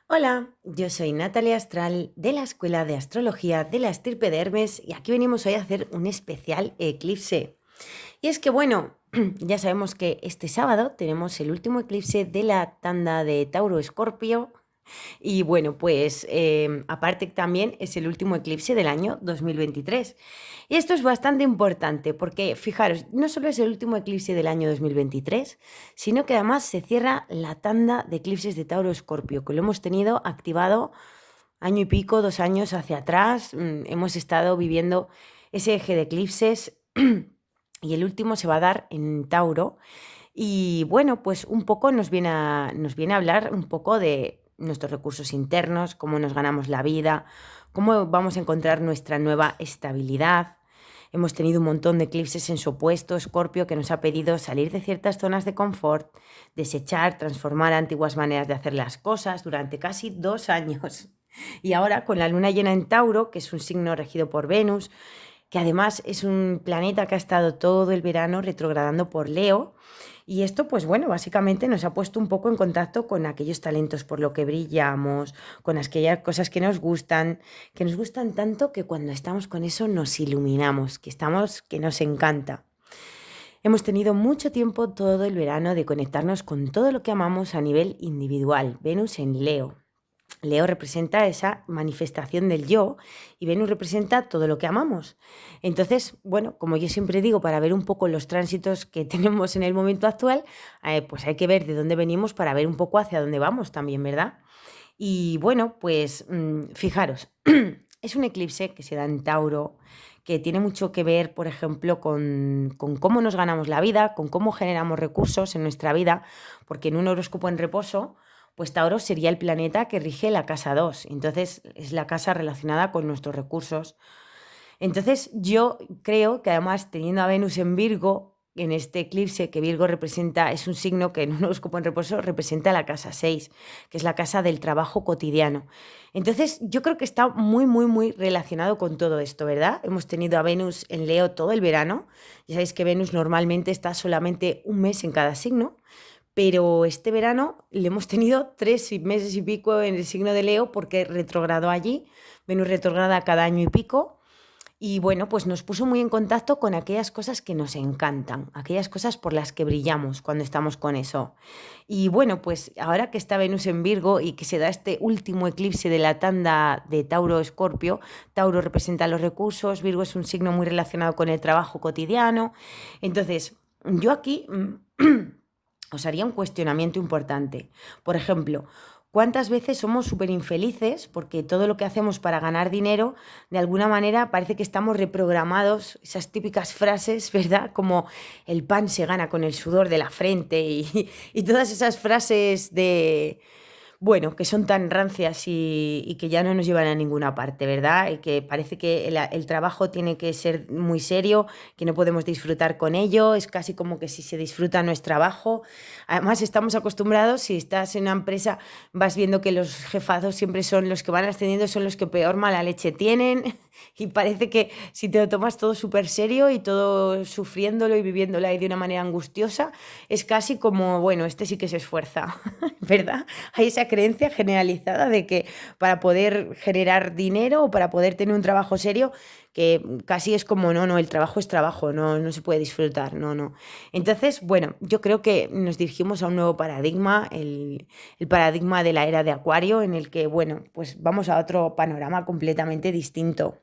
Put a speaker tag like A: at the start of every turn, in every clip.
A: Hola, yo soy Natalia Astral de la Escuela de Astrología de la Estirpe de Hermes y aquí venimos hoy a hacer un especial eclipse. Y es que bueno, ya sabemos que este sábado tenemos el último eclipse de la tanda de Tauro-Escorpio y bueno, pues aparte también es el último eclipse del año 2023. Y esto es bastante importante porque, fijaros, no solo es el último eclipse del año 2023, sino que además se cierra la tanda de eclipses de Tauro-Escorpio, que lo hemos tenido activado año y pico, 2 años hacia atrás. Hemos estado viviendo ese eje de eclipses y el último se va a dar en Tauro. Y bueno, pues un poco nos viene a hablar un poco de nuestros recursos internos, cómo nos ganamos la vida, cómo vamos a encontrar nuestra nueva estabilidad. Hemos tenido un montón de eclipses en su opuesto, Escorpio, que nos ha pedido salir de ciertas zonas de confort, desechar, transformar antiguas maneras de hacer las cosas durante casi 2 años. Y ahora con la luna llena en Tauro, que es un signo regido por Venus, que además es un planeta que ha estado todo el verano retrogradando por Leo. Y esto, pues bueno, básicamente nos ha puesto un poco en contacto con aquellos talentos por lo que brillamos, con aquellas cosas que nos gustan tanto que cuando estamos con eso nos iluminamos, que nos encanta. Hemos tenido mucho tiempo todo el verano de conectarnos con todo lo que amamos a nivel individual. Venus en Leo. Leo representa esa manifestación del yo y Venus representa todo lo que amamos. Entonces, bueno, como yo siempre digo, para ver un poco los tránsitos que tenemos en el momento actual, pues hay que ver de dónde venimos para ver un poco hacia dónde vamos también, ¿verdad? Y bueno, pues fijaros, es un eclipse que se da en Tauro, que tiene mucho que ver, por ejemplo, con cómo nos ganamos la vida, con cómo generamos recursos en nuestra vida, porque en un horóscopo en reposo, pues Tauro sería el planeta que rige la casa 2. Entonces es la casa relacionada con nuestros recursos. Entonces yo creo que además teniendo a Venus en Virgo, en este eclipse que Virgo representa, es un signo que en un horóscopo en reposo representa la casa 6, que es la casa del trabajo cotidiano. Entonces yo creo que está muy, muy, muy relacionado con todo esto, ¿verdad? Hemos tenido a Venus en Leo todo el verano. Ya sabéis que Venus normalmente está solamente un mes en cada signo, pero este verano le hemos tenido 3 meses y pico en el signo de Leo porque retrogradó allí. Venus retrograda cada año y pico. Y bueno, pues nos puso muy en contacto con aquellas cosas que nos encantan, aquellas cosas por las que brillamos cuando estamos con eso. Y bueno, pues ahora que está Venus en Virgo y que se da este último eclipse de la tanda de Tauro-Escorpio, Tauro representa los recursos, Virgo es un signo muy relacionado con el trabajo cotidiano. Entonces, yo aquí os haría un cuestionamiento importante. Por ejemplo, ¿cuántas veces somos súper infelices porque todo lo que hacemos para ganar dinero, de alguna manera parece que estamos reprogramados, esas típicas frases, ¿verdad? Como el pan se gana con el sudor de la frente y todas esas frases de, bueno, que son tan rancias y que ya no nos llevan a ninguna parte, ¿verdad? Y que parece que el trabajo tiene que ser muy serio, que no podemos disfrutar con ello, es casi como que si se disfruta no es trabajo. Además, estamos acostumbrados, si estás en una empresa, vas viendo que los jefazos siempre son los que van ascendiendo, son los que peor mala leche tienen, y parece que si te lo tomas todo súper serio y todo sufriéndolo y viviéndolo ahí de una manera angustiosa, es casi como, bueno, este sí que se esfuerza, ¿verdad? Hay esa creencia generalizada de que para poder generar dinero o para poder tener un trabajo serio, que casi es como, no, no, el trabajo es trabajo, no, no se puede disfrutar, no, no. Entonces, bueno, yo creo que nos dirigimos a un nuevo paradigma, el paradigma de la era de Acuario, en el que, bueno, pues vamos a otro panorama completamente distinto.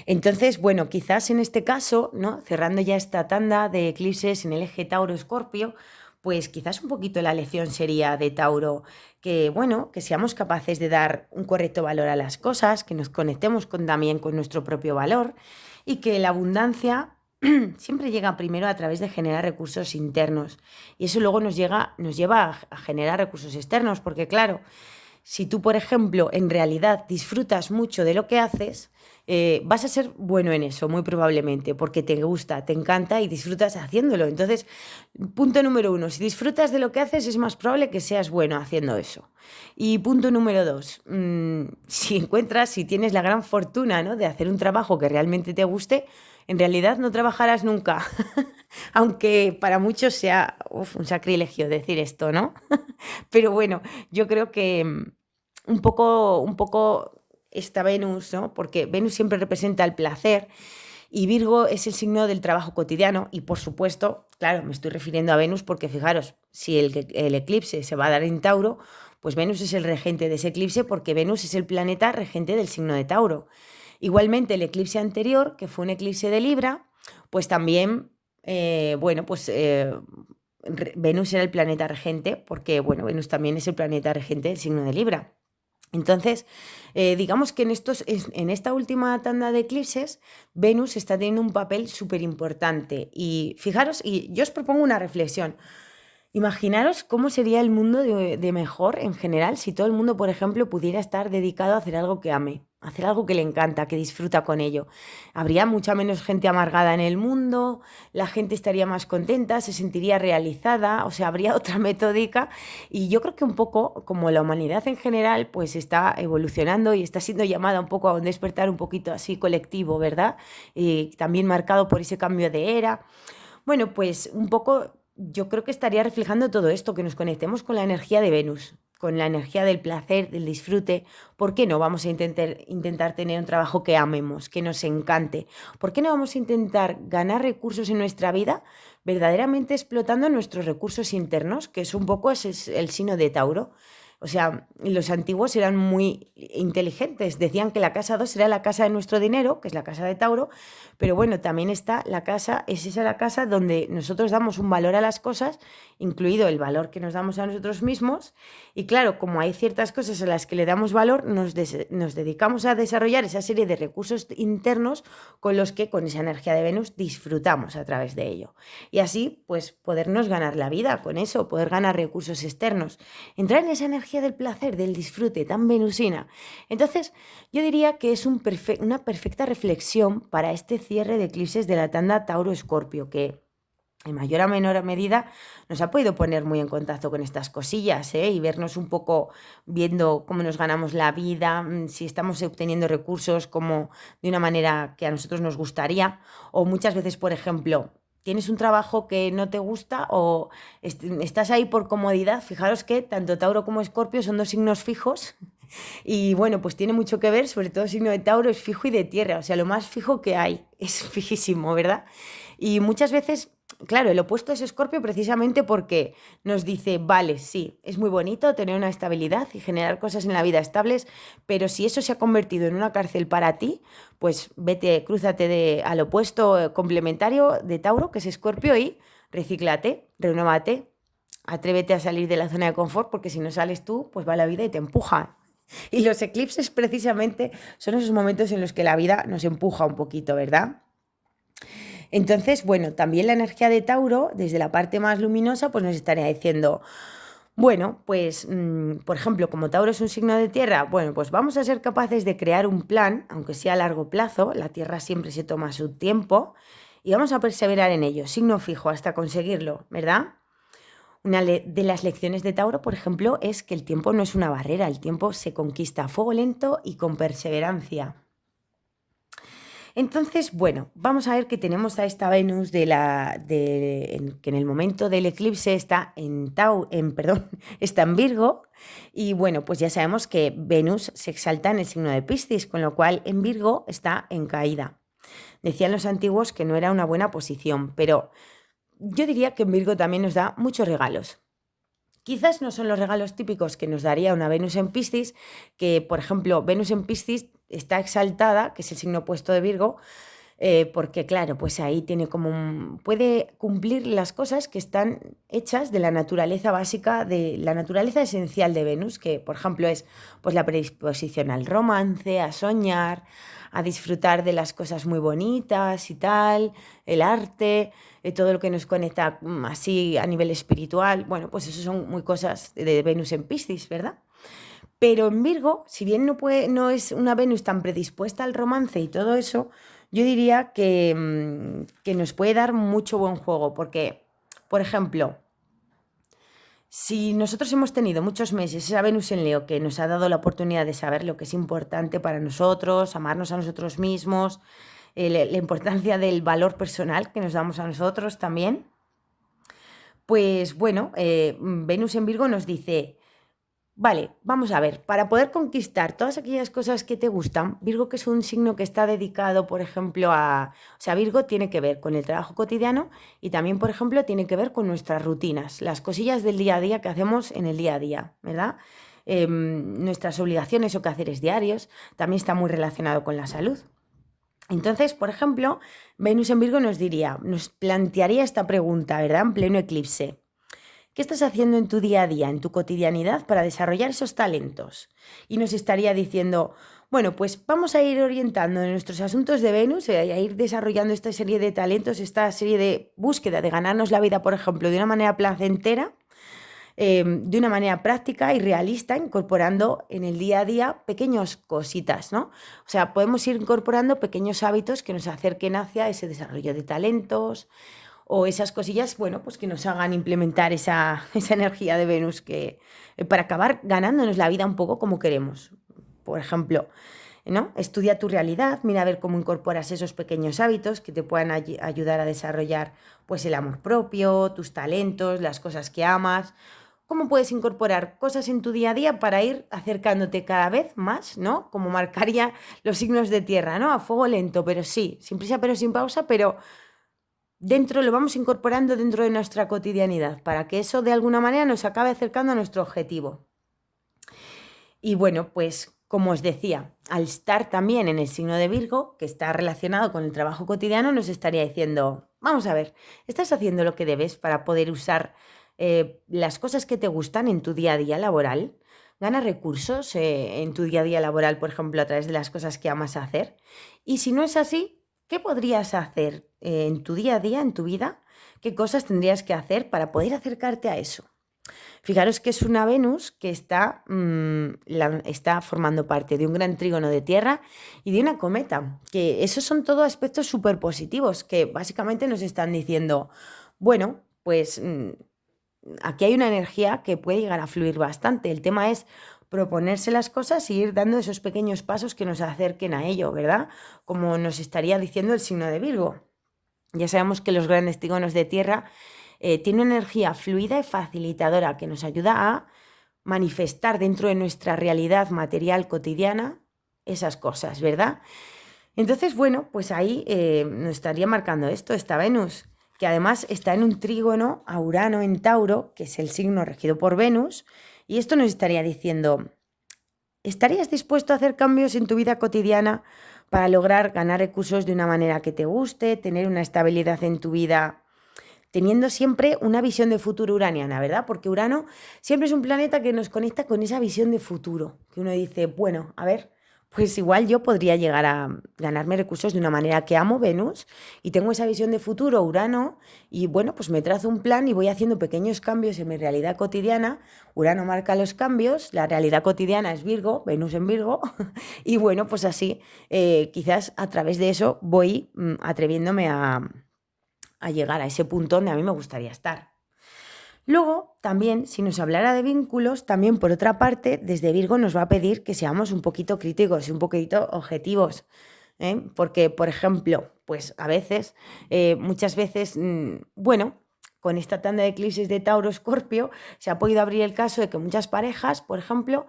A: Entonces, bueno, quizás en este caso, ¿no? Cerrando ya esta tanda de eclipses en el eje Tauro-Escorpio, pues quizás un poquito la lección sería de Tauro que, bueno, que seamos capaces de dar un correcto valor a las cosas, que nos conectemos también con nuestro propio valor y que la abundancia siempre llega primero a través de generar recursos internos y eso luego nos lleva a generar recursos externos, porque claro, si tú, por ejemplo, en realidad disfrutas mucho de lo que haces, vas a ser bueno en eso, muy probablemente, porque te gusta, te encanta y disfrutas haciéndolo. Entonces, punto número uno, si disfrutas de lo que haces, es más probable que seas bueno haciendo eso. Y punto número dos, si tienes la gran fortuna, ¿no?, de hacer un trabajo que realmente te guste, en realidad no trabajarás nunca, aunque para muchos sea un sacrilegio decir esto, ¿no? Pero bueno, yo creo que un poco esta Venus, ¿no? Porque Venus siempre representa el placer y Virgo es el signo del trabajo cotidiano y por supuesto, claro, me estoy refiriendo a Venus porque fijaros, si el eclipse se va a dar en Tauro, pues Venus es el regente de ese eclipse porque Venus es el planeta regente del signo de Tauro. Igualmente el eclipse anterior, que fue un eclipse de Libra, pues también, bueno, pues Venus era el planeta regente porque, bueno, Venus también es el planeta regente del signo de Libra. Entonces, digamos que en esta última tanda de eclipses, Venus está teniendo un papel súper importante. Y fijaros, y yo os propongo una reflexión. Imaginaros cómo sería el mundo de mejor en general si todo el mundo, por ejemplo, pudiera estar dedicado a hacer algo que ame, a hacer algo que le encanta, que disfruta con ello. Habría mucha menos gente amargada en el mundo, la gente estaría más contenta, se sentiría realizada, o sea, habría otra metódica y yo creo que un poco como la humanidad en general pues está evolucionando y está siendo llamada un poco a un despertar un poquito así colectivo, ¿verdad? Y también marcado por ese cambio de era. Bueno, pues un poco yo creo que estaría reflejando todo esto, que nos conectemos con la energía de Venus, con la energía del placer, del disfrute. ¿Por qué no vamos a intentar tener un trabajo que amemos, que nos encante? ¿Por qué no vamos a intentar ganar recursos en nuestra vida verdaderamente explotando nuestros recursos internos, que es un poco el signo de Tauro? O sea, los antiguos eran muy inteligentes, decían que la casa 2 era la casa de nuestro dinero, que es la casa de Tauro, pero bueno, también está la casa, es esa la casa donde nosotros damos un valor a las cosas, incluido el valor que nos damos a nosotros mismos. Y claro, como hay ciertas cosas a las que le damos valor, nos dedicamos a desarrollar esa serie de recursos internos con los que, con esa energía de Venus, disfrutamos a través de ello. Y así, pues, podernos ganar la vida con eso, poder ganar recursos externos. Entrar en esa energía del placer, del disfrute tan venusina. Entonces, yo diría que es una perfecta reflexión para este cierre de eclipses de la tanda Tauro-Escorpio, que en mayor o menor medida nos ha podido poner muy en contacto con estas cosillas, ¿eh? Y vernos un poco viendo cómo nos ganamos la vida, si estamos obteniendo recursos como de una manera que a nosotros nos gustaría, o muchas veces, por ejemplo, tienes un trabajo que no te gusta o estás ahí por comodidad. Fijaros que tanto Tauro como Escorpio son dos signos fijos y bueno, pues tiene mucho que ver, sobre todo el signo de Tauro es fijo y de tierra, o sea, lo más fijo que hay, es fijísimo, ¿verdad? Y muchas veces, claro, el opuesto es Escorpio precisamente porque nos dice, vale, sí, es muy bonito tener una estabilidad y generar cosas en la vida estables, pero si eso se ha convertido en una cárcel para ti, pues vete, crúzate al opuesto complementario de Tauro, que es Escorpio, y recíclate, renuévate, atrévete a salir de la zona de confort, porque si no sales tú, pues va la vida y te empuja. Y los eclipses precisamente son esos momentos en los que la vida nos empuja un poquito, ¿verdad? Entonces, bueno, también la energía de Tauro, desde la parte más luminosa, pues nos estaría diciendo, bueno, pues, por ejemplo, como Tauro es un signo de tierra, bueno, pues vamos a ser capaces de crear un plan, aunque sea a largo plazo, la tierra siempre se toma su tiempo, y vamos a perseverar en ello, signo fijo, hasta conseguirlo, ¿verdad? Una de las lecciones de Tauro, por ejemplo, es que el tiempo no es una barrera, el tiempo se conquista a fuego lento y con perseverancia. Entonces, bueno, vamos a ver que tenemos a esta Venus que en el momento del eclipse está está en Virgo, y bueno, pues ya sabemos que Venus se exalta en el signo de Piscis, con lo cual en Virgo está en caída. Decían los antiguos que no era una buena posición, pero yo diría que en Virgo también nos da muchos regalos. Quizás no son los regalos típicos que nos daría una Venus en Piscis, que por ejemplo Venus en Piscis está exaltada, que es el signo opuesto de Virgo, porque claro, pues ahí tiene puede cumplir las cosas que están hechas de la naturaleza básica, de la naturaleza esencial de Venus, que por ejemplo es pues la predisposición al romance, a soñar, a disfrutar de las cosas muy bonitas y tal, el arte, todo lo que nos conecta así a nivel espiritual. Bueno, pues eso son muy cosas de Venus en Piscis, ¿verdad? Pero en Virgo, si bien no es una Venus tan predispuesta al romance y todo eso, yo diría que nos puede dar mucho buen juego, porque, por ejemplo, si nosotros hemos tenido muchos meses esa Venus en Leo que nos ha dado la oportunidad de saber lo que es importante para nosotros, amarnos a nosotros mismos, la importancia del valor personal que nos damos a nosotros también. Pues bueno, Venus en Virgo nos dice, vale, vamos a ver, para poder conquistar todas aquellas cosas que te gustan, Virgo, que es un signo que está dedicado, por ejemplo, o sea, Virgo tiene que ver con el trabajo cotidiano y también, por ejemplo, tiene que ver con nuestras rutinas, las cosillas del día a día que hacemos en el día a día, ¿verdad? Nuestras obligaciones o quehaceres diarios también está muy relacionado con la salud. Entonces, por ejemplo, Venus en Virgo nos plantearía esta pregunta, ¿verdad? En pleno eclipse. ¿Qué estás haciendo en tu día a día, en tu cotidianidad, para desarrollar esos talentos? Y nos estaría diciendo, bueno, pues vamos a ir orientando en nuestros asuntos de Venus, a ir desarrollando esta serie de talentos, esta serie de búsqueda de ganarnos la vida, por ejemplo, de una manera placentera, de una manera práctica y realista, incorporando en el día a día pequeñas cositas, ¿no? O sea, podemos ir incorporando pequeños hábitos que nos acerquen hacia ese desarrollo de talentos, o esas cosillas, bueno, pues que nos hagan implementar esa energía de Venus para acabar ganándonos la vida un poco como queremos. Por ejemplo, ¿no? Estudia tu realidad, mira a ver cómo incorporas esos pequeños hábitos que te puedan ayudar a desarrollar pues el amor propio, tus talentos, las cosas que amas. ¿Cómo puedes incorporar cosas en tu día a día para ir acercándote cada vez más, ¿no? Como marcaría los signos de tierra, ¿no? A fuego lento, pero sí, sin prisa pero sin pausa, pero lo vamos incorporando dentro de nuestra cotidianidad para que eso de alguna manera nos acabe acercando a nuestro objetivo. Y bueno, pues como os decía, al estar también en el signo de Virgo, que está relacionado con el trabajo cotidiano, nos estaría diciendo, vamos a ver, ¿estás haciendo lo que debes para poder usar las cosas que te gustan en tu día a día laboral? ¿Ganas recursos en tu día a día laboral, por ejemplo, a través de las cosas que amas hacer? Y si no es así, ¿qué podrías hacer en tu día a día, en tu vida? ¿Qué cosas tendrías que hacer para poder acercarte a eso? Fijaros que es una Venus que está formando parte de un gran trígono de Tierra y de una cometa, que esos son todos aspectos súper positivos que básicamente nos están diciendo, bueno, pues aquí hay una energía que puede llegar a fluir bastante. El tema es proponerse las cosas y ir dando esos pequeños pasos que nos acerquen a ello, ¿verdad? Como nos estaría diciendo el signo de Virgo. Ya sabemos que los grandes trígonos de Tierra tienen una energía fluida y facilitadora que nos ayuda a manifestar dentro de nuestra realidad material cotidiana esas cosas, ¿verdad? Entonces, bueno, pues ahí nos estaría marcando esto, esta Venus, que además está en un trígono a Urano en Tauro, que es el signo regido por Venus, y esto nos estaría diciendo, ¿estarías dispuesto a hacer cambios en tu vida cotidiana para lograr ganar recursos de una manera que te guste, tener una estabilidad en tu vida, teniendo siempre una visión de futuro uraniana, ¿verdad? Porque Urano siempre es un planeta que nos conecta con esa visión de futuro, que uno dice, bueno, a ver, pues igual yo podría llegar a ganarme recursos de una manera que amo Venus y tengo esa visión de futuro Urano y bueno, pues me trazo un plan y voy haciendo pequeños cambios en mi realidad cotidiana. Urano marca los cambios, la realidad cotidiana es Virgo, Venus en Virgo y bueno, pues así quizás a través de eso voy atreviéndome a llegar a ese punto donde a mí me gustaría estar. Luego, también, si nos hablara de vínculos, también por otra parte, desde Virgo nos va a pedir que seamos un poquito críticos y un poquito objetivos, ¿eh? Porque, por ejemplo, pues a veces, muchas veces, bueno, con esta tanda de eclipses de Tauro-Escorpio, se ha podido abrir el caso de que muchas parejas, por ejemplo,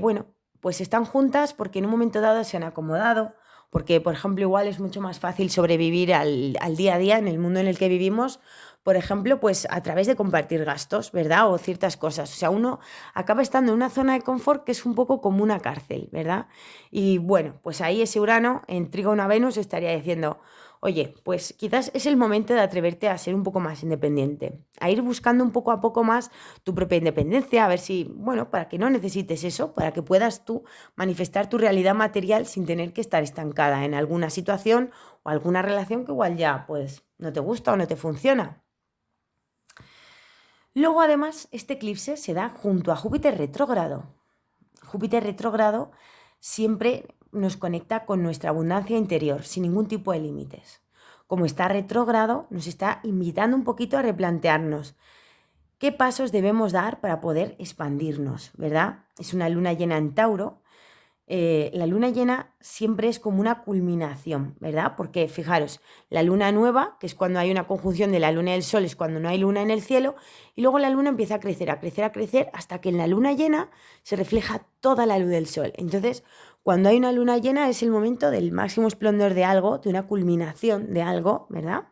A: bueno, pues están juntas porque en un momento dado se han acomodado, porque, por ejemplo, igual es mucho más fácil sobrevivir al día a día en el mundo en el que vivimos, por ejemplo, pues a través de compartir gastos, ¿verdad? O ciertas cosas. O sea, uno acaba estando en una zona de confort que es un poco como una cárcel, ¿verdad? Y bueno, pues ahí ese Urano en trígono a Venus estaría diciendo, oye, pues quizás es el momento de atreverte a ser un poco más independiente, a ir buscando un poco a poco más tu propia independencia, a ver si, bueno, para que no necesites eso, para que puedas tú manifestar tu realidad material sin tener que estar estancada en alguna situación o alguna relación que igual ya, pues, no te gusta o no te funciona. Luego, además, este eclipse se da junto a Júpiter retrógrado. Júpiter retrógrado siempre nos conecta con nuestra abundancia interior, sin ningún tipo de límites. Como está retrógrado, nos está invitando un poquito a replantearnos qué pasos debemos dar para poder expandirnos, ¿verdad? Es una luna llena en Tauro la luna llena siempre es como una culminación, ¿verdad? Porque fijaros, la luna nueva, que es cuando hay una conjunción de la luna y el sol, es cuando no hay luna en el cielo, y luego la luna empieza a crecer, a crecer, a crecer, hasta que en la luna llena se refleja toda la luz del sol. Entonces, cuando hay una luna llena es el momento del máximo esplendor de algo, de una culminación de algo, ¿verdad?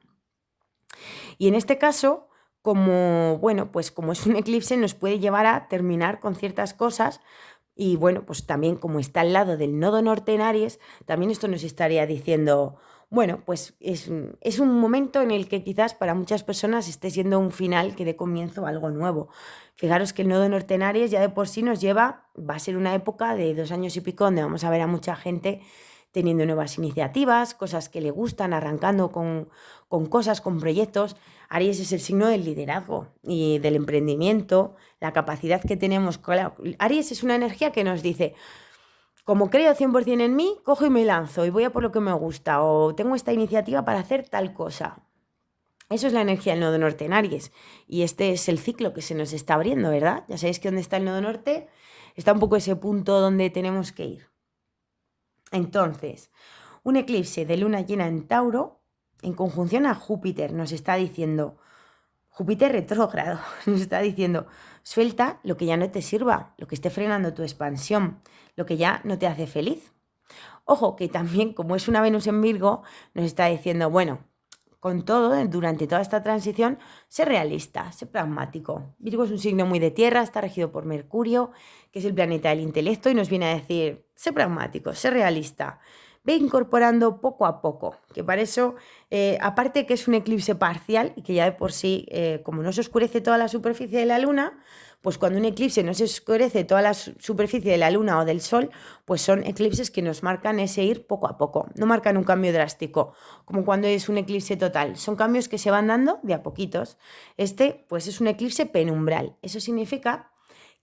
A: Y en este caso, como, bueno, pues como es un eclipse, nos puede llevar a terminar con ciertas cosas. Y bueno, pues también como está al lado del nodo norte en Aries, también esto nos estaría diciendo, bueno, pues es un momento en el que quizás para muchas personas esté siendo un final que dé comienzo a algo nuevo. Fijaros que el nodo norte en Aries ya de por sí nos lleva, va a ser una época de 2 años y pico donde vamos a ver a mucha gente teniendo nuevas iniciativas, cosas que le gustan, arrancando con cosas, con proyectos. Aries es el signo del liderazgo y del emprendimiento, la capacidad que tenemos. Claro, Aries es una energía que nos dice, como creo 100% en mí, cojo y me lanzo y voy a por lo que me gusta o tengo esta iniciativa para hacer tal cosa. Eso es la energía del nodo norte en Aries y este es el ciclo que se nos está abriendo, ¿verdad? Ya sabéis que donde está el nodo norte está un poco ese punto donde tenemos que ir. Entonces, un eclipse de luna llena en Tauro, en conjunción a Júpiter, nos está diciendo, Júpiter retrógrado, nos está diciendo, suelta lo que ya no te sirva, lo que esté frenando tu expansión, lo que ya no te hace feliz. Ojo, que también, como es una Venus en Virgo, nos está diciendo, bueno, con todo, durante toda esta transición, sé realista, sé pragmático. Virgo es un signo muy de tierra, está regido por Mercurio, que es el planeta del intelecto, y nos viene a decir, sé pragmático, sé realista. Ve incorporando poco a poco, que para eso, aparte que es un eclipse parcial y que ya de por sí, como no se oscurece toda la superficie de la luna, pues cuando un eclipse no se oscurece toda la superficie de la luna o del sol, pues son eclipses que nos marcan ese ir poco a poco, no marcan un cambio drástico, como cuando es un eclipse total, son cambios que se van dando de a poquitos. Este, pues es un eclipse penumbral, eso significa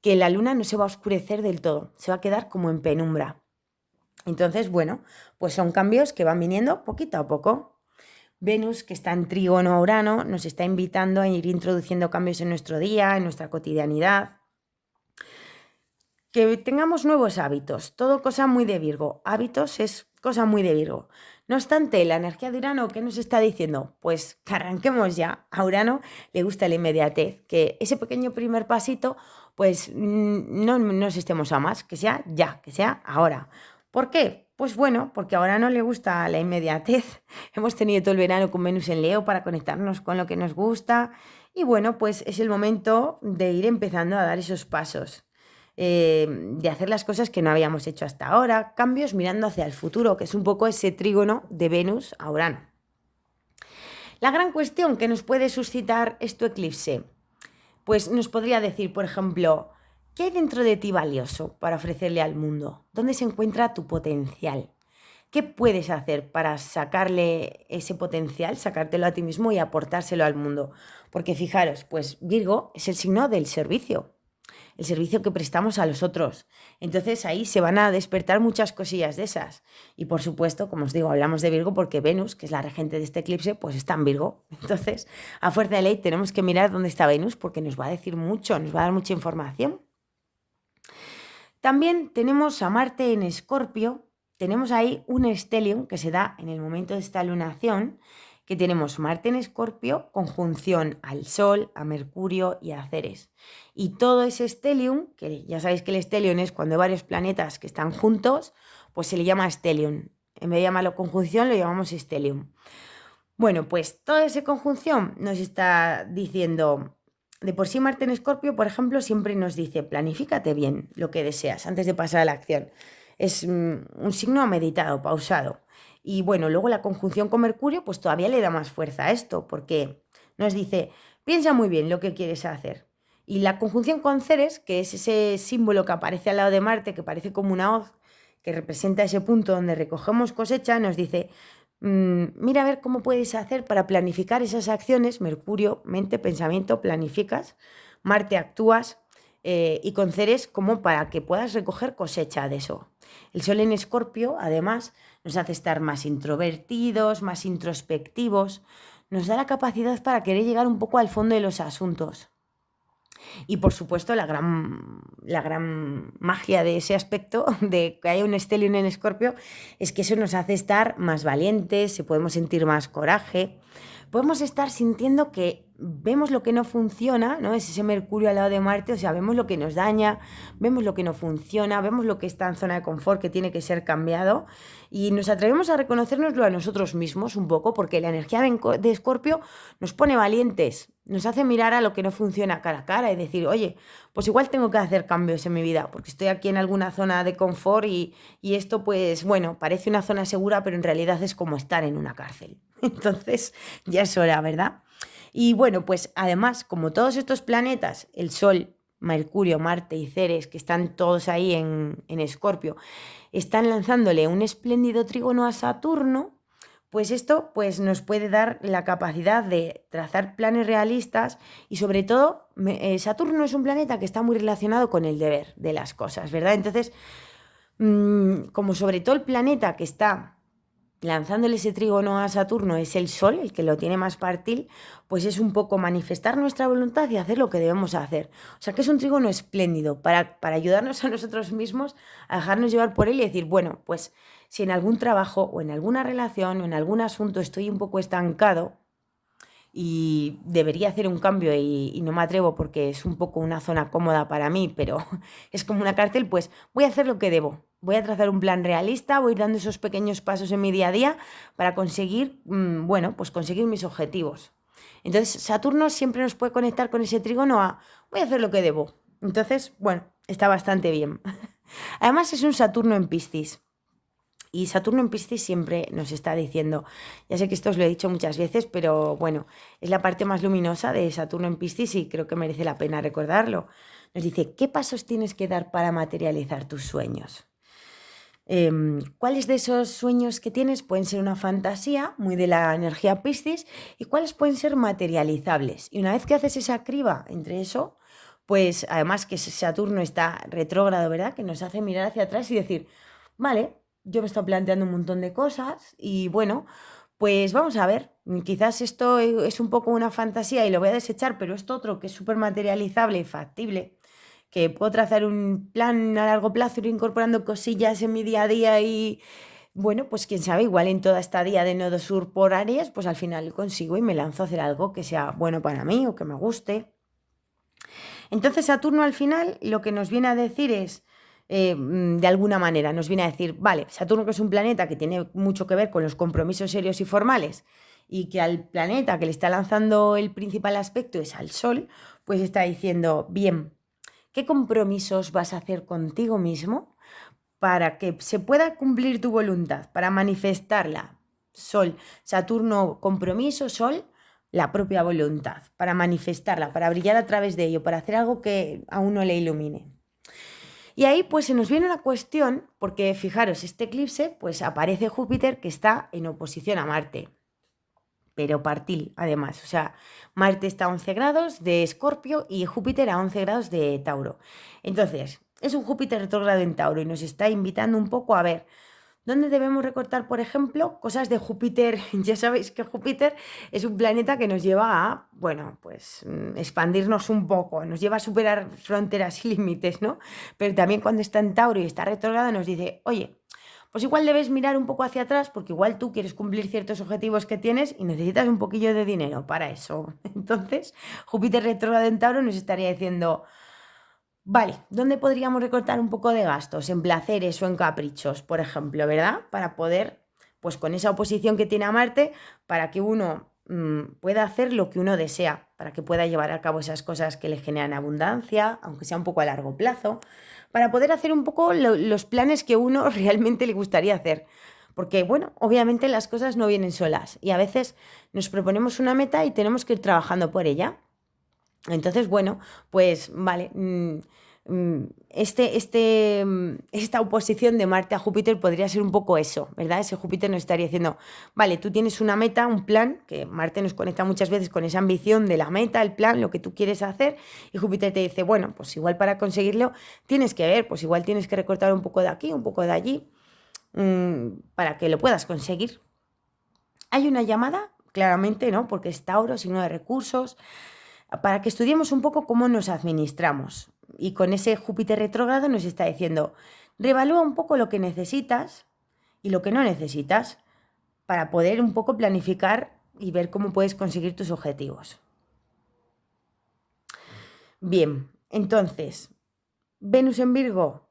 A: que la luna no se va a oscurecer del todo, se va a quedar como en penumbra. Entonces, bueno, pues son cambios que van viniendo poquito a poco. Venus, que está en trígono a Urano, nos está invitando a ir introduciendo cambios en nuestro día, en nuestra cotidianidad. Que tengamos nuevos hábitos, todo cosa muy de Virgo. Hábitos es cosa muy de Virgo. No obstante, la energía de Urano, ¿qué nos está diciendo? Pues que arranquemos ya. A Urano le gusta la inmediatez, que ese pequeño primer pasito, pues no nos estemos a más, que sea ya, que sea ahora. ¿Por qué? Pues bueno, porque a Urano le gusta la inmediatez. Hemos tenido todo el verano con Venus en Leo para conectarnos con lo que nos gusta. Y bueno, pues es el momento de ir empezando a dar esos pasos. De hacer las cosas que no habíamos hecho hasta ahora, cambios mirando hacia el futuro, que es un poco ese trígono de Venus a Urano. La gran cuestión que nos puede suscitar este eclipse, pues nos podría decir, por ejemplo, ¿qué hay dentro de ti valioso para ofrecerle al mundo? ¿Dónde se encuentra tu potencial? ¿Qué puedes hacer para sacarle ese potencial, sacártelo a ti mismo y aportárselo al mundo? Porque fijaros, pues Virgo es el signo del servicio, el servicio que prestamos a los otros. Entonces ahí se van a despertar muchas cosillas de esas. Y por supuesto, como os digo, hablamos de Virgo porque Venus, que es la regente de este eclipse, pues está en Virgo. Entonces, a fuerza de ley, tenemos que mirar dónde está Venus porque nos va a decir mucho, nos va a dar mucha información. También tenemos a Marte en Escorpio. Tenemos ahí un stellium que se da en el momento de esta lunación, que tenemos Marte en Escorpio, conjunción al Sol, a Mercurio y a Ceres. Y todo ese stellium, que ya sabéis que el stellium es cuando hay varios planetas que están juntos, pues se le llama stellium. En vez de llamarlo conjunción, lo llamamos stellium. Bueno, pues toda esa conjunción nos está diciendo, de por sí Marte en Escorpio, por ejemplo, siempre nos dice, planifícate bien lo que deseas antes de pasar a la acción. Es un signo meditado, pausado. Y bueno, luego la conjunción con Mercurio, pues todavía le da más fuerza a esto, porque nos dice, piensa muy bien lo que quieres hacer. Y la conjunción con Ceres, que es ese símbolo que aparece al lado de Marte, que parece como una hoz, que representa ese punto donde recogemos cosecha, nos dice, mira a ver cómo puedes hacer para planificar esas acciones. Mercurio, mente, pensamiento, planificas. Marte, actúas. Y con Ceres como para que puedas recoger cosecha de eso. El Sol en Escorpio, además, nos hace estar más introvertidos, más introspectivos. Nos da la capacidad para querer llegar un poco al fondo de los asuntos. Y por supuesto, la gran magia de ese aspecto, de que haya un Stellium en Escorpio, es que eso nos hace estar más valientes, se podemos sentir más coraje, podemos estar sintiendo que vemos lo que no funciona, ¿no? Es ese Mercurio al lado de Marte, o sea, vemos lo que nos daña, vemos lo que no funciona, vemos lo que está en zona de confort, que tiene que ser cambiado, y nos atrevemos a reconocérnoslo a nosotros mismos un poco, porque la energía de Escorpio nos pone valientes, nos hace mirar a lo que no funciona cara a cara y decir, oye, pues igual tengo que hacer cambios en mi vida, porque estoy aquí en alguna zona de confort y esto, pues bueno, parece una zona segura, pero en realidad es como estar en una cárcel. Entonces, ya es hora, ¿verdad? Y bueno, pues además, como todos estos planetas, el Sol, Mercurio, Marte y Ceres, que están todos ahí en Escorpio, están lanzándole un espléndido trígono a Saturno, pues esto pues, nos puede dar la capacidad de trazar planes realistas y sobre todo Saturno es un planeta que está muy relacionado con el deber de las cosas, ¿verdad? Entonces, como sobre todo el planeta que está lanzándole ese trígono a Saturno es el Sol, el que lo tiene más partil, pues es un poco manifestar nuestra voluntad y hacer lo que debemos hacer. O sea que es un trígono espléndido para ayudarnos a nosotros mismos, a dejarnos llevar por él y decir, bueno, pues si en algún trabajo o en alguna relación o en algún asunto estoy un poco estancado, y debería hacer un cambio y no me atrevo porque es un poco una zona cómoda para mí, pero es como una cárcel, pues voy a hacer lo que debo. Voy a trazar un plan realista, voy a ir dando esos pequeños pasos en mi día a día para conseguir, bueno, pues conseguir mis objetivos. Entonces, Saturno siempre nos puede conectar con ese trígono a voy a hacer lo que debo. Entonces, bueno, está bastante bien. Además, es un Saturno en Piscis. Y Saturno en Piscis siempre nos está diciendo, ya sé que esto os lo he dicho muchas veces, pero bueno, es la parte más luminosa de Saturno en Piscis y creo que merece la pena recordarlo. Nos dice, ¿qué pasos tienes que dar para materializar tus sueños? ¿Cuáles de esos sueños que tienes pueden ser una fantasía, muy de la energía Piscis, y cuáles pueden ser materializables? Y una vez que haces esa criba entre eso, pues además que Saturno está retrógrado, ¿verdad? Que nos hace mirar hacia atrás y decir, vale, yo me estoy planteando un montón de cosas y bueno, pues vamos a ver, quizás esto es un poco una fantasía y lo voy a desechar, pero esto otro que es súper materializable y factible, que puedo trazar un plan a largo plazo, ir incorporando cosillas en mi día a día y bueno, pues quién sabe, igual en toda esta día de Nodo Sur por Aries, pues al final consigo y me lanzo a hacer algo que sea bueno para mí o que me guste. Entonces Saturno al final lo que nos viene a decir es, de alguna manera, nos viene a decir, vale, Saturno que es un planeta que tiene mucho que ver con los compromisos serios y formales y que al planeta que le está lanzando el principal aspecto es al Sol, pues está diciendo, bien, ¿qué compromisos vas a hacer contigo mismo para que se pueda cumplir tu voluntad, para manifestarla? Sol, Saturno, compromiso, Sol, la propia voluntad, para manifestarla, para brillar a través de ello, para hacer algo que a uno le ilumine. Y ahí pues se nos viene una cuestión, porque fijaros, este eclipse pues aparece Júpiter que está en oposición a Marte, pero partil además, o sea, Marte está a 11 grados de Escorpio y Júpiter a 11 grados de Tauro. Entonces, es un Júpiter retrógrado en Tauro y nos está invitando un poco a ver ¿dónde debemos recortar, por ejemplo, cosas de Júpiter? Ya sabéis que Júpiter es un planeta que nos lleva a, bueno, pues expandirnos un poco, nos lleva a superar fronteras y límites, ¿no? Pero también cuando está en Tauro y está retrógrado nos dice, oye, pues igual debes mirar un poco hacia atrás porque igual tú quieres cumplir ciertos objetivos que tienes y necesitas un poquillo de dinero para eso. Entonces, Júpiter retrógrado en Tauro nos estaría diciendo, vale, ¿dónde podríamos recortar un poco de gastos? En placeres o en caprichos, por ejemplo, ¿verdad? Para poder, pues con esa oposición que tiene a Marte, para que uno pueda hacer lo que uno desea, para que pueda llevar a cabo esas cosas que le generan abundancia, aunque sea un poco a largo plazo, para poder hacer un poco los planes que uno realmente le gustaría hacer. Porque, bueno, obviamente las cosas no vienen solas y a veces nos proponemos una meta y tenemos que ir trabajando por ella. Entonces, bueno, pues vale, esta oposición de Marte a Júpiter podría ser un poco eso, ¿verdad? Ese Júpiter nos estaría diciendo, vale, tú tienes una meta, un plan, que Marte nos conecta muchas veces con esa ambición de la meta, el plan, lo que tú quieres hacer, y Júpiter te dice, bueno, pues igual para conseguirlo tienes que ver, pues igual tienes que recortar un poco de aquí, un poco de allí, para que lo puedas conseguir. Hay una llamada, claramente, ¿no? Porque es Tauro, signo de recursos. para que estudiemos un poco cómo nos administramos. Y con ese Júpiter retrógrado nos está diciendo, reevalúa un poco lo que necesitas y lo que no necesitas para poder un poco planificar y ver cómo puedes conseguir tus objetivos. Bien, entonces, Venus en Virgo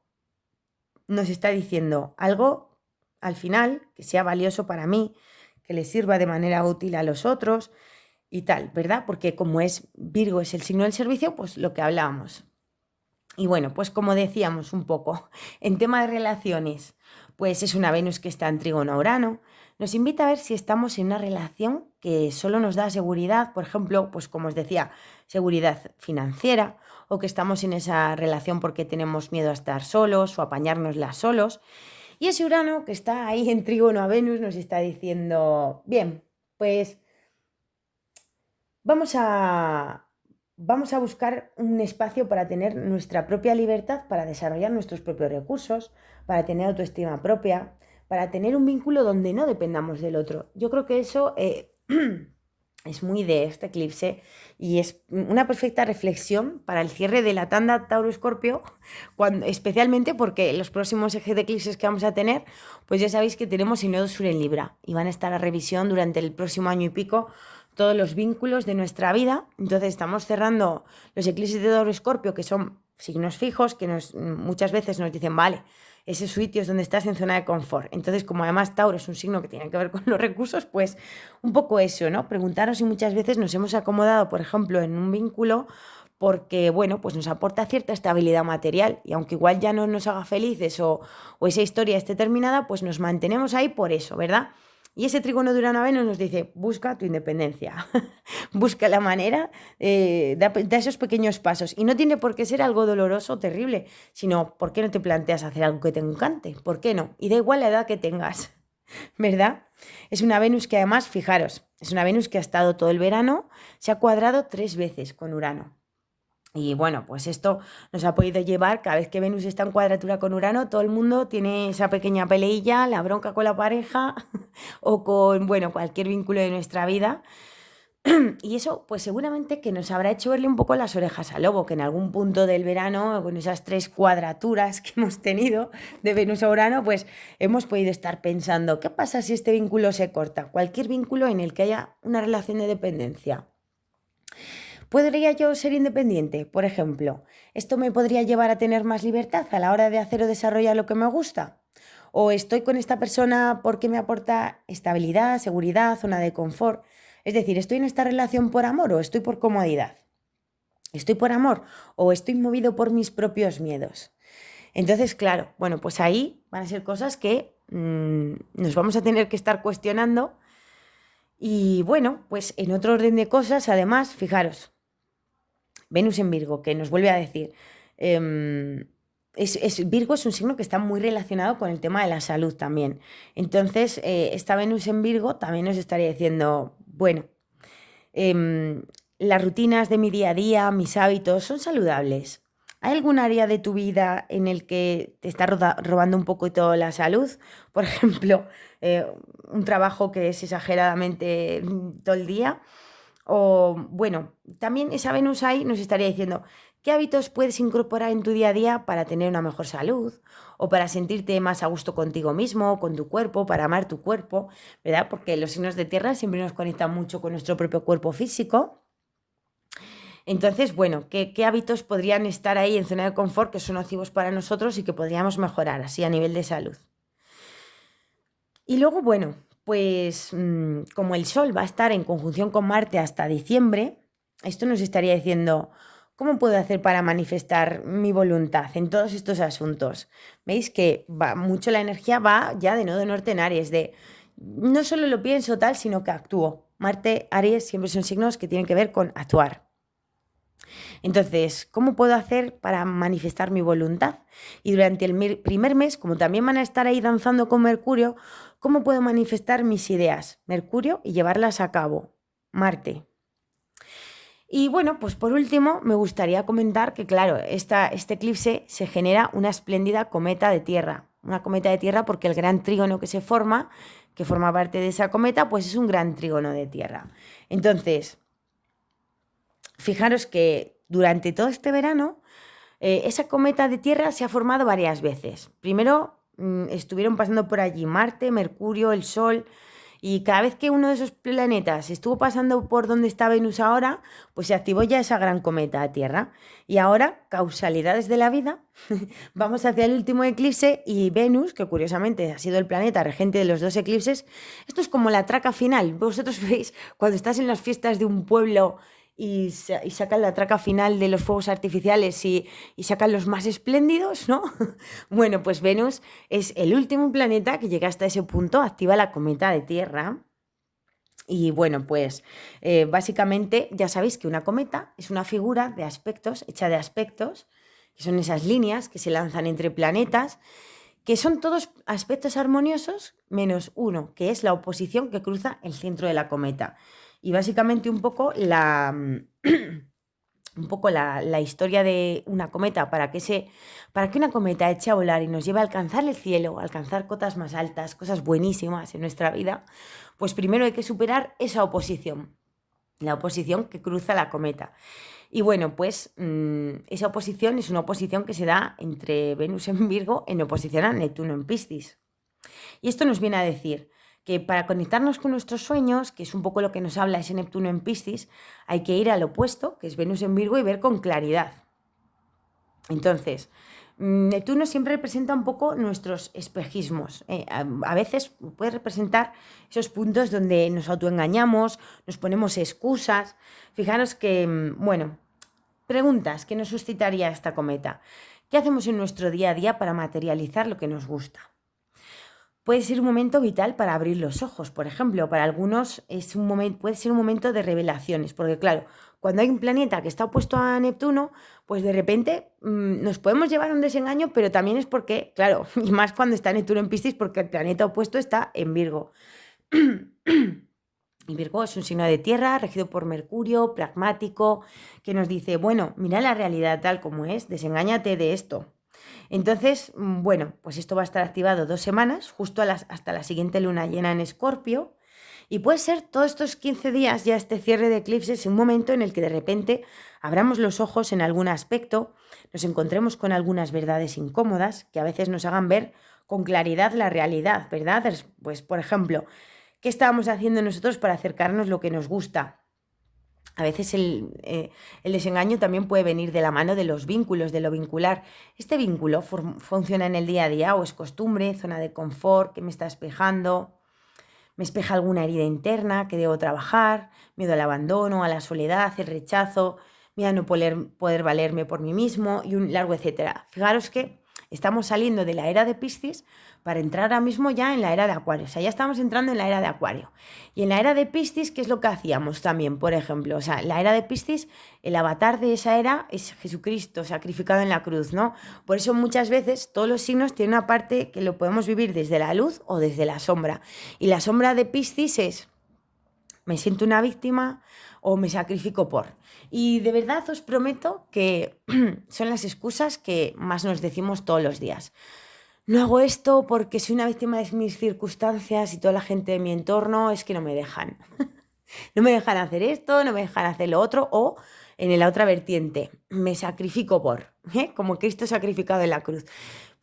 A: nos está diciendo algo al final que sea valioso para mí, que le sirva de manera útil a los otros y tal, ¿verdad? Porque como es Virgo es el signo del servicio, pues lo que hablábamos. Y bueno, pues como decíamos un poco, en tema de relaciones, pues es una Venus que está en trígono a Urano, nos invita a ver si estamos en una relación que solo nos da seguridad, por ejemplo, pues como os decía, seguridad financiera, o que estamos en esa relación porque tenemos miedo a estar solos o apañárnosla solos. Y ese Urano que está ahí en trígono a Venus nos está diciendo, bien, pues vamos a buscar un espacio para tener nuestra propia libertad, para desarrollar nuestros propios recursos, para tener autoestima propia, para tener un vínculo donde no dependamos del otro. Yo creo que eso es muy de este eclipse y es una perfecta reflexión para el cierre de la tanda Tauro-Escorpio, especialmente porque los próximos ejes de eclipses que vamos a tener, pues ya sabéis que tenemos el nodo sur en Libra y van a estar a revisión durante el próximo año y pico todos los vínculos de nuestra vida. Entonces estamos cerrando los eclipses de Tauro-Escorpio, que son signos fijos, que muchas veces nos dicen, vale, ese sitio es donde estás en zona de confort. Entonces, como además Tauro es un signo que tiene que ver con los recursos, pues un poco eso, ¿no? Preguntaros si muchas veces nos hemos acomodado, por ejemplo, en un vínculo porque, bueno, pues nos aporta cierta estabilidad material y aunque igual ya no nos haga felices o esa historia esté terminada, pues nos mantenemos ahí por eso, ¿verdad? Y ese trígono de Urano a Venus nos dice, busca tu independencia, busca la manera, da esos pequeños pasos. Y no tiene por qué ser algo doloroso o terrible, sino, ¿por qué no te planteas hacer algo que te encante? ¿Por qué no? Y da igual la edad que tengas, ¿verdad? Es una Venus que además, fijaros, es una Venus que ha estado todo el verano, se ha cuadrado 3 veces con Urano. Y bueno, pues esto nos ha podido llevar, cada vez que Venus está en cuadratura con Urano, todo el mundo tiene esa pequeña peleilla, la bronca con la pareja o con, bueno, cualquier vínculo de nuestra vida. Y eso, pues seguramente que nos habrá hecho verle un poco las orejas al lobo, que en algún punto del verano, con esas 3 cuadraturas que hemos tenido de Venus a Urano, pues hemos podido estar pensando, ¿qué pasa si este vínculo se corta? Cualquier vínculo en el que haya una relación de dependencia. ¿Podría yo ser independiente? Por ejemplo, ¿esto me podría llevar a tener más libertad a la hora de hacer o desarrollar lo que me gusta? ¿O estoy con esta persona porque me aporta estabilidad, seguridad, zona de confort? Es decir, ¿estoy en esta relación por amor o estoy por comodidad? ¿Estoy por amor o estoy movido por mis propios miedos? Entonces, claro, bueno, pues ahí van a ser cosas que nos vamos a tener que estar cuestionando. Y bueno, pues en otro orden de cosas, además, fijaros, Venus en Virgo, que nos vuelve a decir, Virgo es un signo que está muy relacionado con el tema de la salud también. Entonces, esta Venus en Virgo también nos estaría diciendo, bueno, las rutinas de mi día a día, mis hábitos, ¿son saludables? ¿Hay algún área de tu vida en el que te está robando un poquito la salud? Por ejemplo, un trabajo que es exageradamente todo el día. O bueno, también esa Venus ahí nos estaría diciendo qué hábitos puedes incorporar en tu día a día para tener una mejor salud o para sentirte más a gusto contigo mismo, con tu cuerpo, para amar tu cuerpo, ¿verdad? Porque los signos de tierra siempre nos conectan mucho con nuestro propio cuerpo físico. Entonces, bueno, ¿qué hábitos podrían estar ahí en zona de confort que son nocivos para nosotros y que podríamos mejorar así a nivel de salud? Y luego, bueno, pues como el Sol va a estar en conjunción con Marte hasta diciembre, esto nos estaría diciendo, ¿cómo puedo hacer para manifestar mi voluntad en todos estos asuntos? ¿Veis que mucho la energía va ya de nodo norte en Aries, de no solo lo pienso tal, sino que actúo? Marte, Aries siempre son signos que tienen que ver con actuar. Entonces, ¿cómo puedo hacer para manifestar mi voluntad? Y durante el primer mes, como también van a estar ahí danzando con Mercurio, ¿cómo puedo manifestar mis ideas? Mercurio y llevarlas a cabo. Marte. Y bueno, pues por último me gustaría comentar que claro, este eclipse se genera una espléndida cometa de tierra. Una cometa de tierra porque el gran trígono que forma parte de esa cometa, pues es un gran trígono de tierra. Entonces, Fijaros que durante todo este verano esa cometa de tierra se ha formado varias veces. Primero estuvieron pasando por allí Marte, Mercurio, el Sol, y cada vez que uno de esos planetas estuvo pasando por donde está Venus ahora, pues se activó ya esa gran cometa de Tierra. Y ahora, causalidades de la vida, vamos hacia el último eclipse y Venus, que curiosamente ha sido el planeta regente de los dos eclipses, esto es como la traca final. Vosotros veis cuando estás en las fiestas de un pueblo y sacan la traca final de los fuegos artificiales y sacan los más espléndidos, ¿no? Bueno, pues Venus es el último planeta que llega hasta ese punto, activa la cometa de Tierra. Y bueno, pues básicamente ya sabéis que una cometa es una figura de aspectos, hecha de aspectos, que son esas líneas que se lanzan entre planetas, que son todos aspectos armoniosos menos uno, que es la oposición que cruza el centro de la cometa. Y básicamente un poco la historia de una cometa para que una cometa eche a volar y nos lleve a alcanzar el cielo, a alcanzar cotas más altas, cosas buenísimas en nuestra vida, pues primero hay que superar esa oposición, la oposición que cruza la cometa. Y bueno, pues esa oposición es una oposición que se da entre Venus en Virgo en oposición a Neptuno en Piscis. Y esto nos viene a decir que para conectarnos con nuestros sueños, que es un poco lo que nos habla ese Neptuno en Piscis, hay que ir al opuesto, que es Venus en Virgo, y ver con claridad. Entonces, Neptuno siempre representa un poco nuestros espejismos. A veces puede representar esos puntos donde nos autoengañamos, nos ponemos excusas. Fijaros que, bueno, preguntas que nos suscitaría esta cometa. ¿Qué hacemos en nuestro día a día para materializar lo que nos gusta? Puede ser un momento vital para abrir los ojos, por ejemplo. Para algunos puede ser un momento de revelaciones, porque claro, cuando hay un planeta que está opuesto a Neptuno, pues de repente nos podemos llevar a un desengaño, pero también es porque, claro, y más cuando está Neptuno en Piscis, porque el planeta opuesto está en Virgo. Y Virgo es un signo de tierra regido por Mercurio, pragmático, que nos dice, bueno, mira la realidad tal como es, desengáñate de esto. Entonces, bueno, pues esto va a estar activado 2 semanas, justo hasta la siguiente luna llena en Escorpio. Y puede ser todos estos 15 días, ya este cierre de eclipses, un momento en el que de repente abramos los ojos en algún aspecto, nos encontremos con algunas verdades incómodas que a veces nos hagan ver con claridad la realidad, ¿verdad? Pues, por ejemplo, ¿qué estábamos haciendo nosotros para acercarnos lo que nos gusta? A veces el desengaño también puede venir de la mano de los vínculos, de lo vincular. ¿Este vínculo funciona en el día a día o es costumbre, zona de confort que me está espejando? ¿Me espeja alguna herida interna que debo trabajar? Miedo al abandono, a la soledad, el rechazo, miedo a no poder valerme por mí mismo y un largo etcétera. Fijaros que estamos saliendo de la era de Piscis para entrar ahora mismo ya en la era de Acuario. O sea, ya estamos entrando en la era de Acuario. Y en la era de Piscis, ¿qué es lo que hacíamos también? Por ejemplo, o sea, la era de Piscis, el avatar de esa era es Jesucristo sacrificado en la cruz, ¿no? Por eso muchas veces todos los signos tienen una parte que lo podemos vivir desde la luz o desde la sombra. Y la sombra de Piscis es, me siento una víctima o me sacrifico por. Y de verdad os prometo que son las excusas que más nos decimos todos los días. No hago esto porque soy una víctima de mis circunstancias y toda la gente de mi entorno es que no me dejan. No me dejan hacer esto, no me dejan hacer lo otro, o en la otra vertiente, me sacrifico por, como Cristo sacrificado en la cruz.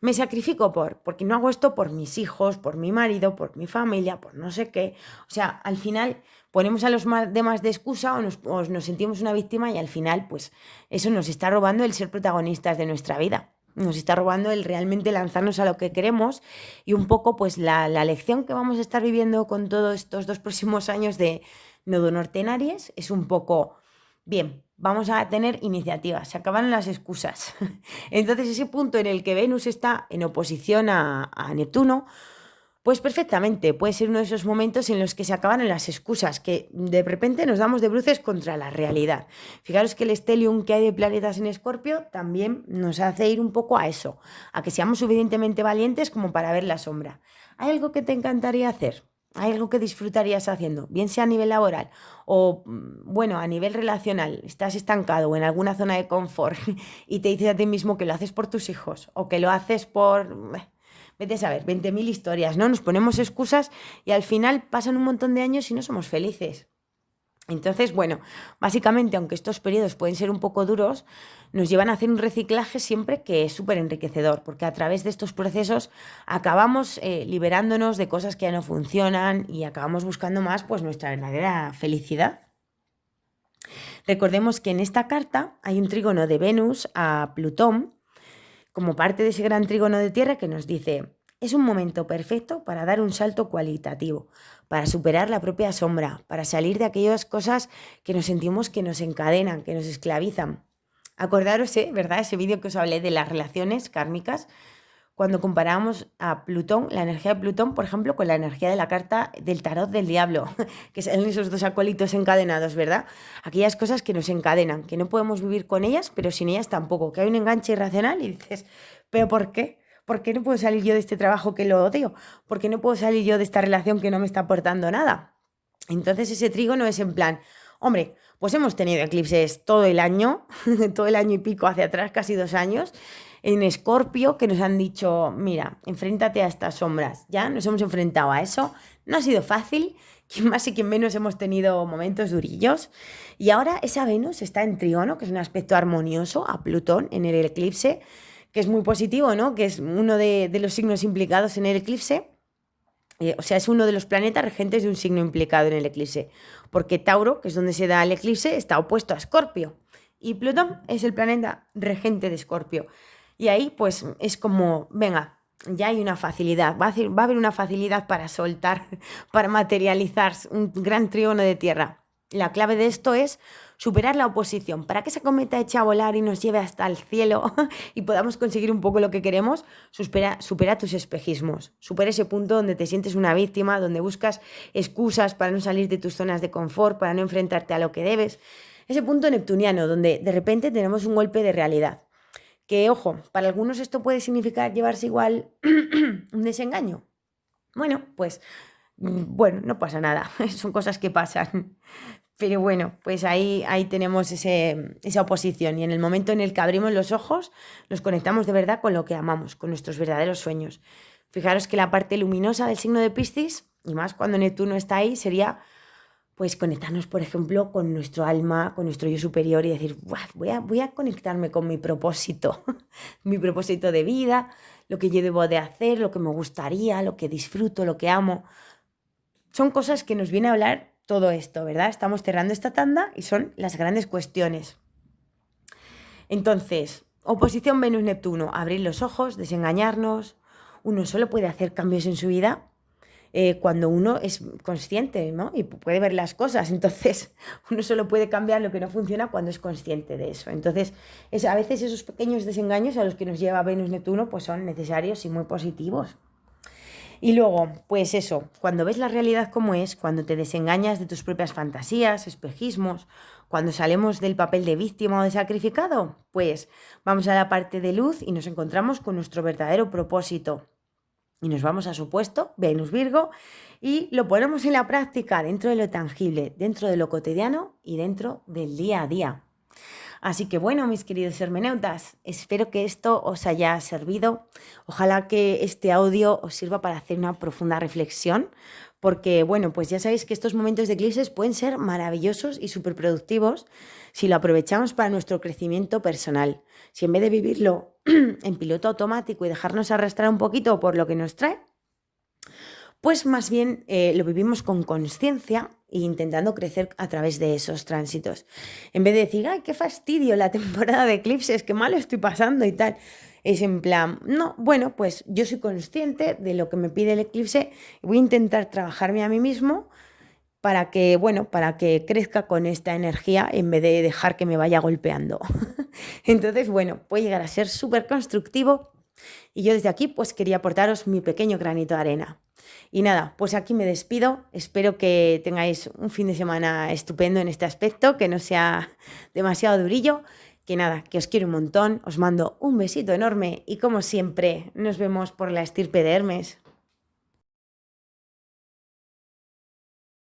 A: Me sacrifico porque no hago esto por mis hijos, por mi marido, por mi familia, por no sé qué. O sea, al final ponemos a los demás de excusa o nos sentimos una víctima y al final, pues eso nos está robando el ser protagonistas de nuestra vida. Nos está robando el realmente lanzarnos a lo que queremos y un poco pues la lección que vamos a estar viviendo con todos estos 2 próximos años de Nodo Norte en Aries es un poco, bien, vamos a tener iniciativas, se acabaron las excusas. Entonces ese punto en el que Venus está en oposición a Neptuno, pues perfectamente puede ser uno de esos momentos en los que se acabaron las excusas, que de repente nos damos de bruces contra la realidad. Fijaros que el stellium que hay de planetas en Escorpio también nos hace ir un poco a eso, a que seamos suficientemente valientes como para ver la sombra. ¿Hay algo que te encantaría hacer? ¿Hay algo que disfrutarías haciendo? Bien sea a nivel laboral o, bueno, a nivel relacional, estás estancado o en alguna zona de confort y te dices a ti mismo que lo haces por tus hijos o que lo haces por... Vete a saber, 20.000 historias, ¿no? Nos ponemos excusas y al final pasan un montón de años y no somos felices. Entonces, bueno, básicamente, aunque estos periodos pueden ser un poco duros, nos llevan a hacer un reciclaje siempre que es súper enriquecedor, porque a través de estos procesos acabamos liberándonos de cosas que ya no funcionan y acabamos buscando más pues nuestra verdadera felicidad. Recordemos que en esta carta hay un trígono de Venus a Plutón, como parte de ese gran trígono de Tierra que nos dice, es un momento perfecto para dar un salto cualitativo, para superar la propia sombra, para salir de aquellas cosas que nos sentimos que nos encadenan, que nos esclavizan. Acordaros, ¿verdad? Ese vídeo que os hablé de las relaciones kármicas, cuando comparamos a Plutón, la energía de Plutón, por ejemplo, con la energía de la carta del tarot del diablo, que son esos dos acólitos encadenados, ¿verdad? Aquellas cosas que nos encadenan, que no podemos vivir con ellas, pero sin ellas tampoco, que hay un enganche irracional y dices, ¿pero por qué? ¿Por qué no puedo salir yo de este trabajo que lo odio? ¿Por qué no puedo salir yo de esta relación que no me está aportando nada? Entonces ese trígono es en plan, hombre, pues hemos tenido eclipses todo el año, todo el año y pico hacia atrás, casi 2 años, en Escorpio, que nos han dicho, mira, enfréntate a estas sombras. Ya nos hemos enfrentado a eso, no ha sido fácil, quien más y quien menos hemos tenido momentos durillos. Y ahora esa Venus está en Trígono, que es un aspecto armonioso a Plutón en el eclipse, que es muy positivo, ¿no? Que es uno de los signos implicados en el eclipse. O sea, es uno de los planetas regentes de un signo implicado en el eclipse, porque Tauro, que es donde se da el eclipse, está opuesto a Escorpio, y Plutón es el planeta regente de Escorpio. Y ahí, pues, es como, venga, ya hay una facilidad, va a haber una facilidad para soltar, para materializar un gran trígono de tierra. La clave de esto es superar la oposición, para que esa cometa eche a volar y nos lleve hasta el cielo y podamos conseguir un poco lo que queremos. Supera tus espejismos, supera ese punto donde te sientes una víctima, donde buscas excusas para no salir de tus zonas de confort, para no enfrentarte a lo que debes. Ese punto neptuniano donde de repente tenemos un golpe de realidad. Que, ojo, para algunos esto puede significar llevarse igual un desengaño. Bueno, pues, bueno, no pasa nada, son cosas que pasan. Pero bueno, pues ahí tenemos esa oposición y en el momento en el que abrimos los ojos nos conectamos de verdad con lo que amamos, con nuestros verdaderos sueños. Fijaros que la parte luminosa del signo de Piscis, y más cuando Neptuno está ahí, sería pues conectarnos, por ejemplo, con nuestro alma, con nuestro yo superior y decir, voy a conectarme con mi propósito, mi propósito de vida, lo que yo debo de hacer, lo que me gustaría, lo que disfruto, lo que amo. Son cosas que nos viene a hablar todo esto, ¿verdad? Estamos cerrando esta tanda y son las grandes cuestiones. Entonces, oposición Venus-Neptuno, abrir los ojos, desengañarnos. Uno solo puede hacer cambios en su vida cuando uno es consciente, ¿no? Y puede ver las cosas. Entonces, uno solo puede cambiar lo que no funciona cuando es consciente de eso. Entonces, a veces esos pequeños desengaños a los que nos lleva Venus-Neptuno pues son necesarios y muy positivos. Y luego, pues eso, cuando ves la realidad como es, cuando te desengañas de tus propias fantasías, espejismos, cuando salimos del papel de víctima o de sacrificado, pues vamos a la parte de luz y nos encontramos con nuestro verdadero propósito. Y nos vamos a su puesto, Venus Virgo, y lo ponemos en la práctica dentro de lo tangible, dentro de lo cotidiano y dentro del día a día. Así que bueno, mis queridos hermeneutas, espero que esto os haya servido. Ojalá que este audio os sirva para hacer una profunda reflexión, porque bueno, pues ya sabéis que estos momentos de eclipses pueden ser maravillosos y súper productivos si lo aprovechamos para nuestro crecimiento personal. Si en vez de vivirlo en piloto automático y dejarnos arrastrar un poquito por lo que nos trae, pues más bien lo vivimos con conciencia e intentando crecer a través de esos tránsitos. En vez de decir, ¡ay, qué fastidio la temporada de eclipses, qué mal estoy pasando y tal! Es en plan, no, bueno, pues yo soy consciente de lo que me pide el eclipse y voy a intentar trabajarme a mí mismo para que, bueno, para que crezca con esta energía en vez de dejar que me vaya golpeando. Entonces, bueno, puede llegar a ser súper constructivo y yo desde aquí pues quería aportaros mi pequeño granito de arena. Y nada, pues aquí me despido. Espero que tengáis un fin de semana estupendo en este aspecto, que no sea demasiado durillo. Que nada, que os quiero un montón, os mando un besito enorme y como siempre, nos vemos por la estirpe de Hermes.